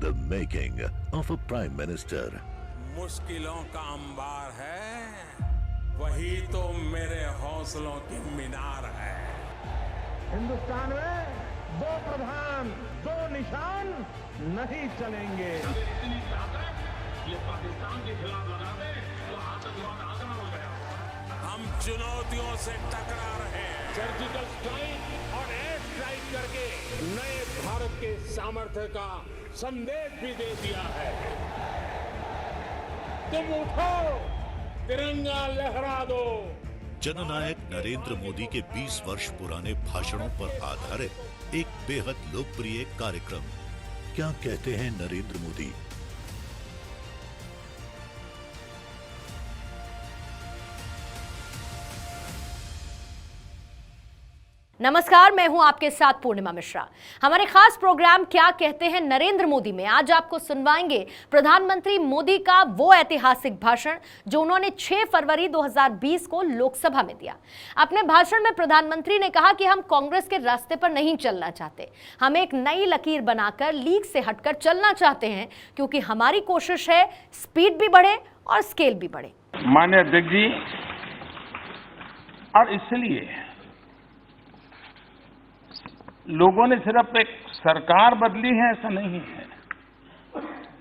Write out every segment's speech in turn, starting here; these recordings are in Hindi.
The making of a prime minister. मुश्किलों का अंबार है, वही तो मेरे हौसलों की मीनार है। हिंदुस्तान में दो प्रधान, दो निशान नहीं चलेंगे। इतनी ताकत ये पाकिस्तान के खिलाफ लगा दे तो आतंकवाद आगना हो गया। हम चुनौतियों से टकरा रहे हैं। सर्जिकल स्ट्राइक और एयर स्ट्राइक करके नए भारत के सामर्थ्य का संदेश भी दे दिया है। तुम उठो, तिरंगा लहरा दो। जननायक नरेंद्र मोदी के 20 वर्ष पुराने भाषणों पर आधारित एक बेहद लोकप्रिय कार्यक्रम। क्या कहते हैं नरेंद्र मोदी? नमस्कार, मैं हूं आपके साथ पूर्णिमा मिश्रा। हमारे खास प्रोग्राम क्या कहते हैं नरेंद्र मोदी में आज आपको सुनवाएंगे प्रधानमंत्री मोदी का वो ऐतिहासिक भाषण जो उन्होंने 6 फरवरी 2020 को लोकसभा में दिया। अपने भाषण में प्रधानमंत्री ने कहा कि हम कांग्रेस के रास्ते पर नहीं चलना चाहते, हम एक नई लकीर बनाकर लीग से हटकर चलना चाहते हैं, क्योंकि हमारी कोशिश है स्पीड भी बढ़े और स्केल भी बढ़े। माननीय अध्यक्ष जी, और इसलिए लोगों ने सिर्फ एक सरकार बदली है ऐसा नहीं है,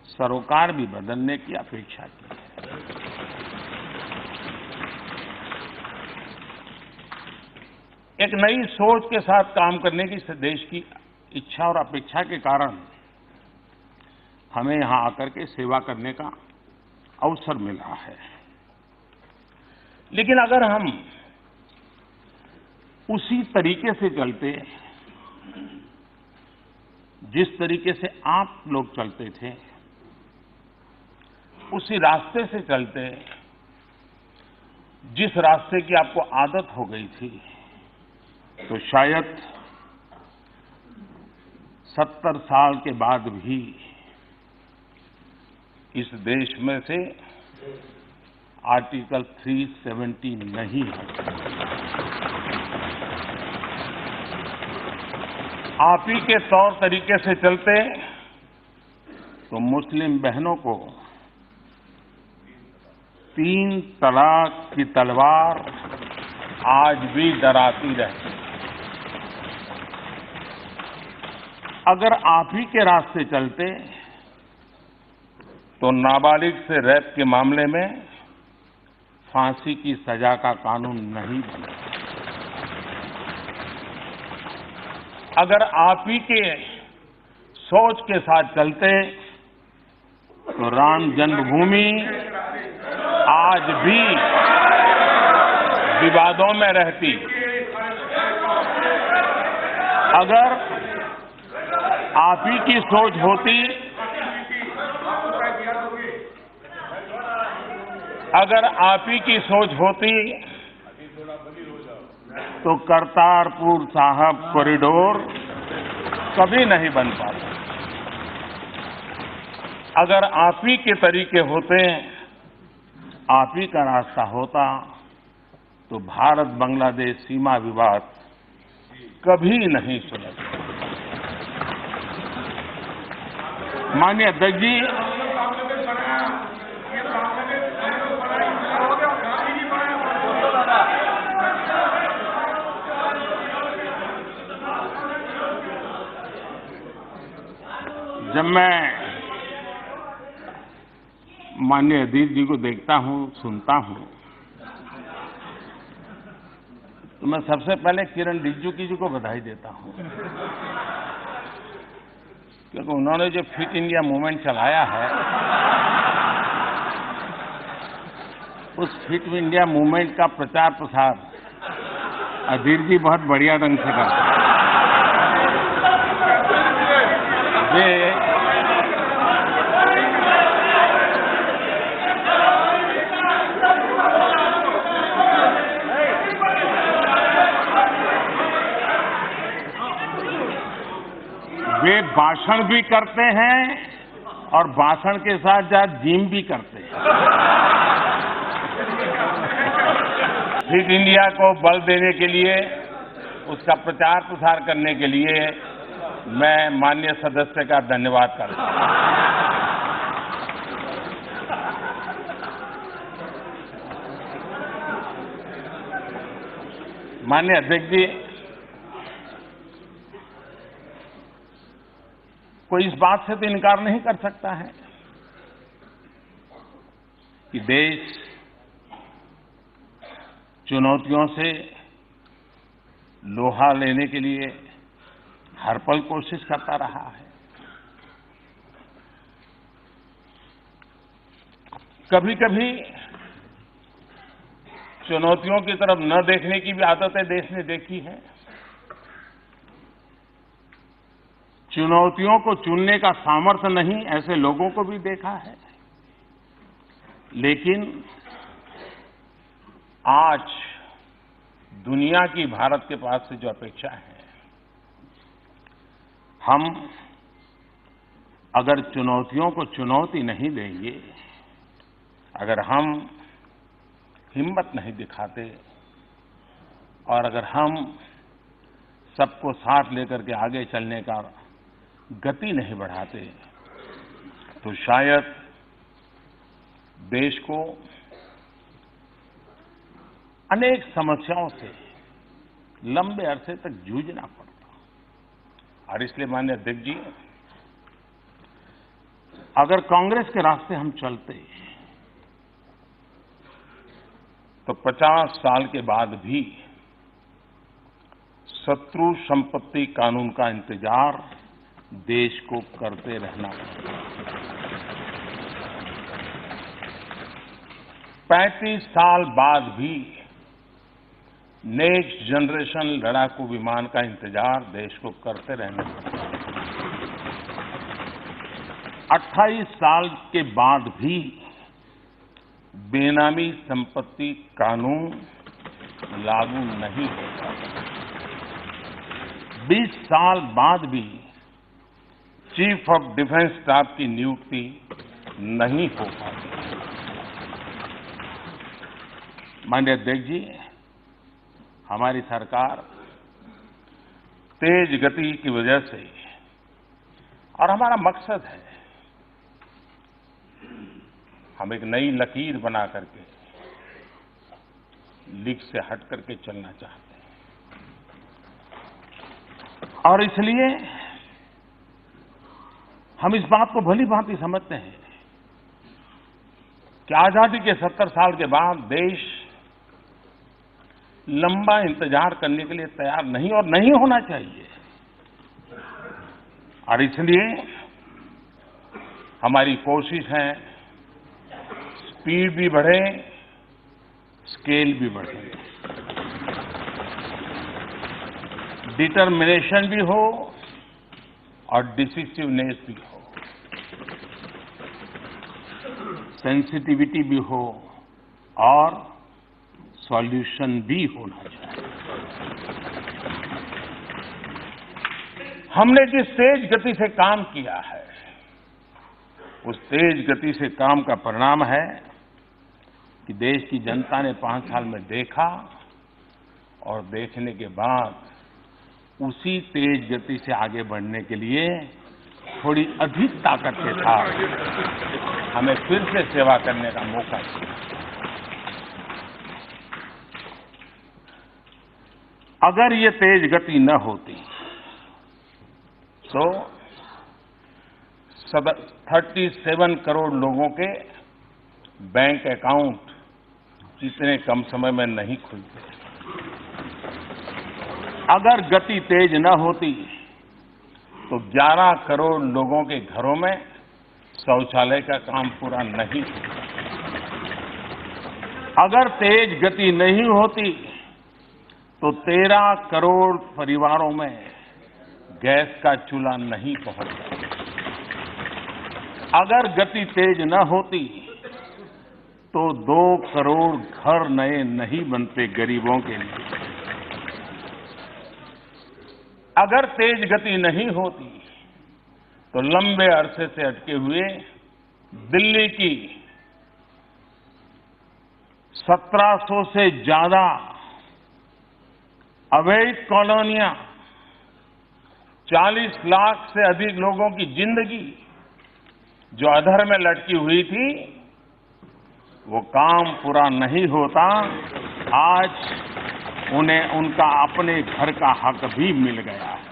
सरोकार भी बदलने की अपेक्षा की है। एक नई सोच के साथ काम करने की देश की इच्छा और अपेक्षा के कारण हमें यहां आकर के सेवा करने का अवसर मिला है। लेकिन अगर हम उसी तरीके से चलते जिस तरीके से आप लोग चलते थे, उसी रास्ते से चलते जिस रास्ते की आपको आदत हो गई थी, तो शायद 70 साल के बाद भी इस देश में से आर्टिकल 370 नहीं है। आप ही के तौर तरीके से चलते तो मुस्लिम बहनों को 3 तलाक की तलवार आज भी डराती रहती। अगर आप ही के रास्ते चलते तो नाबालिग से रेप के मामले में फांसी की सजा का कानून नहीं बना। अगर आप ही के सोच के साथ चलते तो राम जन्मभूमि आज भी विवादों में रहती। अगर आप ही की सोच होती, अगर आप ही की सोच होती तो करतारपुर साहब कॉरिडोर कभी नहीं बन पाता। अगर आप ही के तरीके होते, आप ही का रास्ता होता, तो भारत बांग्लादेश सीमा विवाद कभी नहीं सुलझता। माननीय अध्यक्ष जी, जब मैं माननीय अजीत जी को देखता हूं, सुनता हूं, तो मैं सबसे पहले किरण रिजिजू जी को बधाई देता हूं, क्योंकि उन्होंने जो फिट इंडिया मूवमेंट चलाया है, उस फिट इंडिया मूवमेंट का प्रचार प्रसार अजीत जी बहुत बढ़िया ढंग से करते हैं। वे भाषण भी करते हैं और भाषण के साथ साथ जिम भी करते हैं। फिट इंडिया को बल देने के लिए, उसका प्रचार प्रसार करने के लिए मैं माननीय सदस्य का धन्यवाद करता हूं। माननीय अध्यक्ष जी, कोई इस बात से तो इनकार नहीं कर सकता है कि देश चुनौतियों से लोहा लेने के लिए हर पल कोशिश करता रहा है। कभी कभी चुनौतियों की तरफ न देखने की भी आदतें देश ने देखी है। चुनौतियों को चुनने का सामर्थ्य नहीं, ऐसे लोगों को भी देखा है। लेकिन आज दुनिया की भारत के पास से जो अपेक्षा है, हम अगर चुनौतियों को चुनौती नहीं देंगे, अगर हम हिम्मत नहीं दिखाते और अगर हम सबको साथ लेकर के आगे चलने का गति नहीं बढ़ाते, तो शायद देश को अनेक समस्याओं से लंबे अरसे तक जूझना पड़ता। और इसलिए माननीय अध्यक्ष जी, अगर कांग्रेस के रास्ते हम चलते तो 50 साल के बाद भी शत्रु संपत्ति कानून का इंतजार देश को करते रहना पड़ेगा। 35 साल बाद भी नेक्स्ट जनरेशन लड़ाकू विमान का इंतजार देश को करते रहना पड़ेगा। 28 साल के बाद भी बेनामी संपत्ति कानून लागू नहीं होगा। 20 साल बाद भी चीफ ऑफ डिफेंस स्टाफ की नियुक्ति नहीं हो पाती। माननीय अध्यक्ष जी, हमारी सरकार तेज गति की वजह से, और हमारा मकसद है, हम एक नई लकीर बना करके लीक से हट करके चलना चाहते हैं। और इसलिए हम इस बात को भली भांति समझते हैं कि आजादी के 70 साल के बाद देश लंबा इंतजार करने के लिए तैयार नहीं और नहीं होना चाहिए। और इसलिए हमारी कोशिश है स्पीड भी बढ़े, स्केल भी बढ़े, डिटर्मिनेशन भी हो और डिसिसिवनेस भी हो, सेंसिटिविटी भी हो और सॉल्यूशन भी होना चाहिए। हमने जिस तेज गति से काम किया है, उस तेज गति से काम का परिणाम है कि देश की जनता ने 5 साल में देखा और देखने के बाद उसी तेज गति से आगे बढ़ने के लिए थोड़ी अधिक ताकत के साथ हमें फिर से सेवा करने का मौका दिया। अगर ये तेज गति न होती तो 37 करोड़ लोगों के बैंक अकाउंट इतने कम समय में नहीं खुलते। अगर गति तेज न होती तो 11 करोड़ लोगों के घरों में शौचालय का काम पूरा नहीं होता। अगर तेज गति नहीं होती तो 13 करोड़ परिवारों में गैस का चूल्हा नहीं पहुंचता। अगर गति तेज न होती तो 2 करोड़ घर नए नहीं बनते गरीबों के लिए। अगर तेज गति नहीं होती तो लंबे अरसे से अटके हुए दिल्ली की 1700 से ज्यादा अवैध कॉलोनियां 40 लाख से अधिक लोगों की जिंदगी जो अधर में लटकी हुई थी, वो काम पूरा नहीं होता, आज उन्हें उनका अपने घर का हक भी मिल गया है।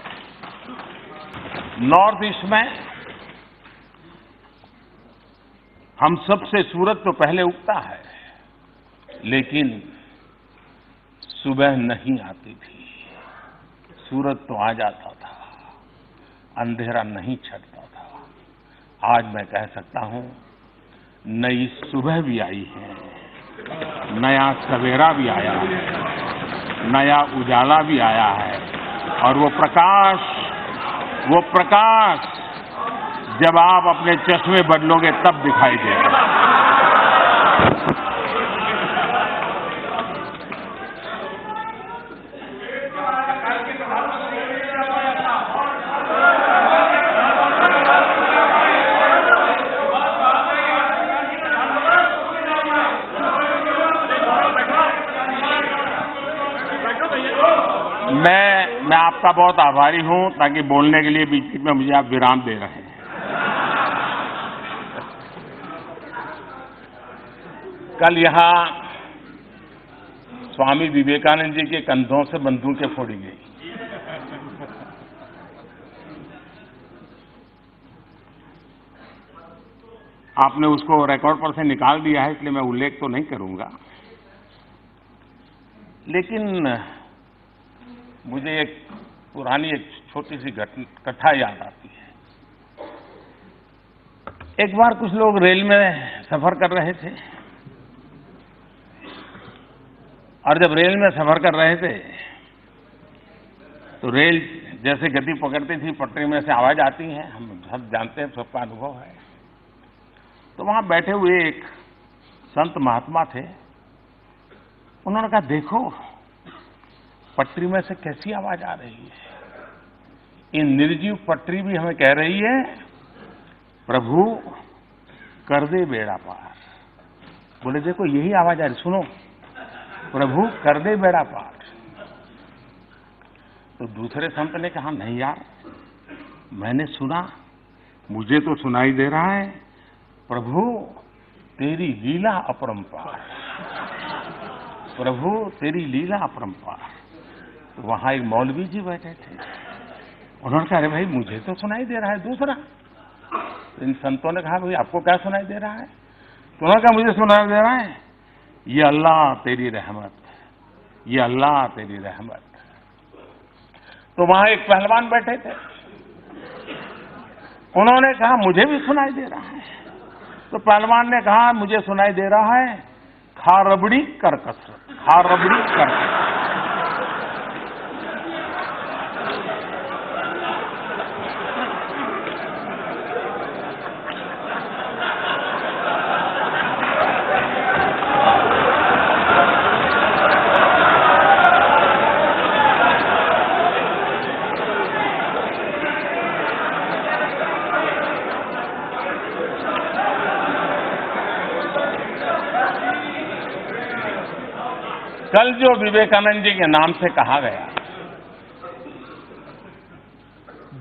नॉर्थ ईस्ट में हम सबसे सूरज तो पहले उगता है, लेकिन सुबह नहीं आती थी। सूरज तो आ जाता था, अंधेरा नहीं छटता था। आज मैं कह सकता हूं, नई सुबह भी आई है, नया सवेरा भी आया है, नया उजाला भी आया है, और वो प्रकाश जब आप अपने चश्मे बदलोगे तब दिखाई देगा। मैं आपका बहुत आभारी हूं, ताकि बोलने के लिए बीच में मुझे आप विराम दे रहे हैं। कल यहां स्वामी विवेकानंद जी के कंधों से बंदूकें फोड़ी गई। आपने उसको रिकॉर्ड पर से निकाल दिया है, इसलिए मैं उल्लेख तो नहीं करूंगा, लेकिन मुझे एक पुरानी छोटी सी कथा याद आती है। एक बार कुछ लोग रेल में सफर कर रहे थे, और जब रेल में सफर कर रहे थे तो रेल जैसे गति पकड़ती थी, पटरी में से आवाज आती है, हम सब जानते हैं, सबका अनुभव है। तो वहां बैठे हुए एक संत महात्मा थे। उन्होंने कहा, देखो पटरी में से कैसी आवाज आ रही है। ये निर्जीव पटरी भी हमें कह रही है, प्रभु कर दे बेड़ा पार। बोले, देखो यही आवाज आ रही, सुनो, प्रभु कर दे बेड़ा पार। तो दूसरे संत ने कहा, नहीं यार, मैंने सुना, मुझे तो सुनाई दे रहा है, प्रभु तेरी लीला अपरंपार, प्रभु तेरी लीला अपरंपार। तो वहां एक मौलवी जी बैठे थे। उन्होंने कहा, अरे भाई मुझे तो सुनाई दे रहा है दूसरा। तो इन संतों ने कहा, भाई आपको क्या सुनाई दे रहा है? तो उन्होंने कहा, मुझे सुनाई दे रहा है, ये अल्लाह तेरी रहमत, ये अल्लाह तेरी रहमत। तो वहां एक पहलवान बैठे थे। उन्होंने कहा, मुझे भी सुनाई दे रहा है। तो पहलवान ने कहा, मुझे सुनाई दे रहा है, खा रबड़ी कर कसरत, खा रबड़ी कर कसरत। कल जो विवेकानंद जी के नाम से कहा गया,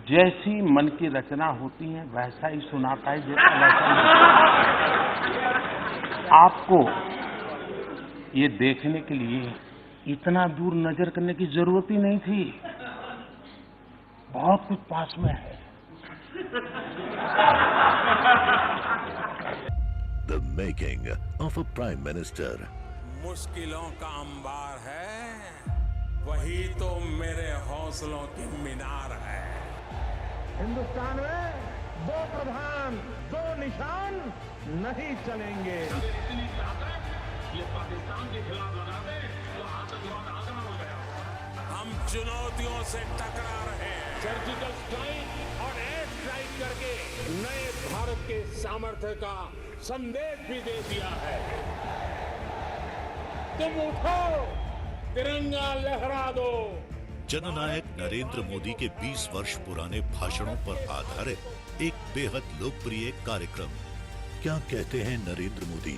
जैसी मन की रचना होती है वैसा ही सुनाता है, जैसा वैसा ही। आपको ये देखने के लिए इतना दूर नजर करने की जरूरत ही नहीं थी, बहुत कुछ पास में है। The making of a prime minister. मुश्किलों का अंबार है, वही तो मेरे हौसलों की मीनार है। हिंदुस्तान में दो प्रधान, दो निशान नहीं चलेंगे। ये पाकिस्तान के खिलाफ लगा दे तो आतंकवाद आगना हो गया। हम चुनौतियों से टकरा रहे हैं। सर्जिकल स्ट्राइक और एयर स्ट्राइक करके नए भारत के सामर्थ्य का संदेश भी दे दिया है। तुम उठो, तिरंगा लहरा दो। जननायक नरेंद्र मोदी के 20 वर्ष पुराने भाषणों पर आधारित एक बेहद लोकप्रिय कार्यक्रम क्या कहते हैं नरेंद्र मोदी।